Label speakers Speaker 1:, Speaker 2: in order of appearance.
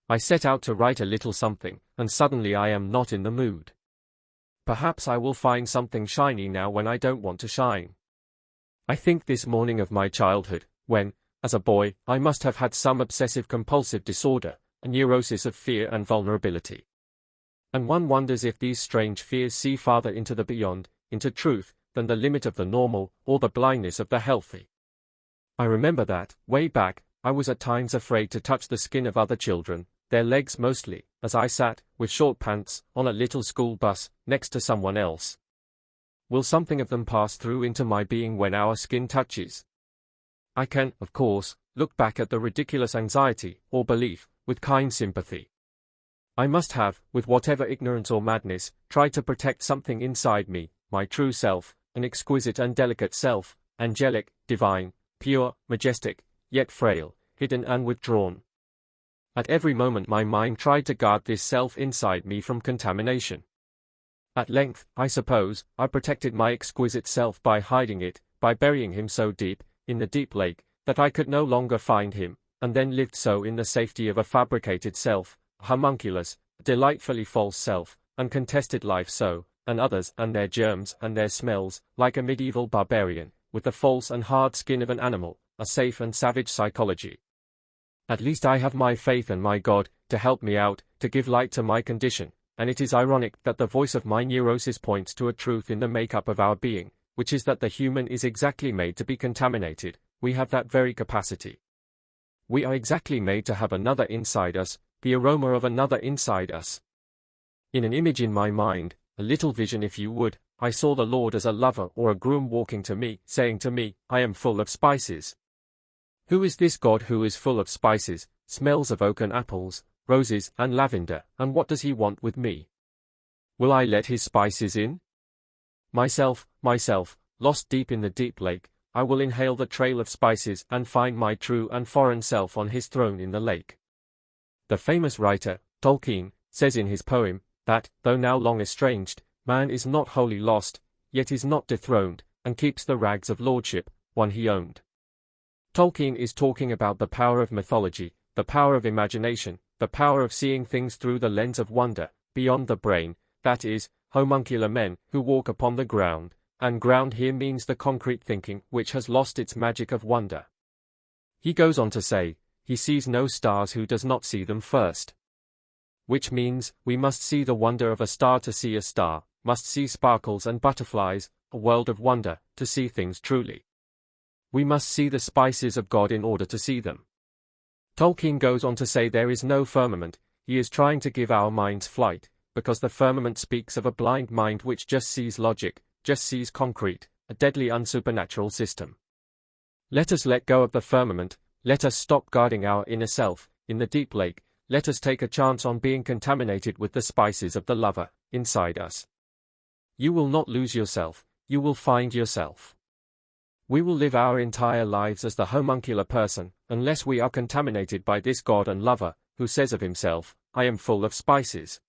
Speaker 1: I set out to write a little something, and suddenly I am not in the mood. Perhaps I will find something shiny now when I don't want to shine. I think this morning of my childhood, when, as a boy, I must have had some obsessive-compulsive disorder, a neurosis of fear and vulnerability. And one wonders if these strange fears see farther into the beyond, into truth, than the limit of the normal, or the blindness of the healthy. I remember that, way back, I was at times afraid to touch the skin of other children, their legs mostly, as I sat, with short pants, on a little school bus, next to someone else. Will something of them pass through into my being when our skin touches? I can, of course, look back at the ridiculous anxiety, or belief, with kind sympathy. I must have, with whatever ignorance or madness, tried to protect something inside me, my true self, an exquisite and delicate self, angelic, divine, pure, majestic, yet frail, hidden and withdrawn. At every moment my mind tried to guard this self inside me from contamination. At length, I suppose, I protected my exquisite self by hiding it, by burying him so deep, in the deep lake, that I could no longer find him, and then lived so in the safety of a fabricated self, a homunculus, a delightfully false self, and contested life so, and others and their germs and their smells, like a medieval barbarian, with the false and hard skin of an animal, a safe and savage psychology. At least I have my faith and my God, to help me out, to give light to my condition, and it is ironic that the voice of my neurosis points to a truth in the makeup of our being, which is that the human is exactly made to be contaminated. We have that very capacity. We are exactly made to have another inside us, the aroma of another inside us. In an image in my mind, a little vision if you would, I saw the Lord as a lover or a groom walking to me, saying to me, I am full of spices. Who is this God who is full of spices, smells of oak and apples, roses and lavender, and what does he want with me? Will I let his spices in? Myself, lost deep in the deep lake, I will inhale the trail of spices and find my true and foreign self on his throne in the lake. The famous writer, Tolkien, says in his poem, that, though now long estranged, man is not wholly lost, yet is not dethroned, and keeps the rags of lordship, one he owned. Tolkien is talking about the power of mythology, the power of imagination, the power of seeing things through the lens of wonder, beyond the brain, that is, homuncular men who walk upon the ground, and ground here means the concrete thinking which has lost its magic of wonder. He goes on to say, he sees no stars who does not see them first. Which means, we must see the wonder of a star to see a star, must see sparkles and butterflies, a world of wonder, to see things truly. We must see the spices of God in order to see them. Tolkien goes on to say there is no firmament, he is trying to give our minds flight, because the firmament speaks of a blind mind which just sees logic, just sees concrete, a deadly unsupernatural system. Let us let go of the firmament, let us stop guarding our inner self, in the deep lake, let us take a chance on being contaminated with the spices of the lover, inside us. You will not lose yourself, you will find yourself. We will live our entire lives as the homuncular person, unless we are contaminated by this God and lover, who says of himself, I am full of spices.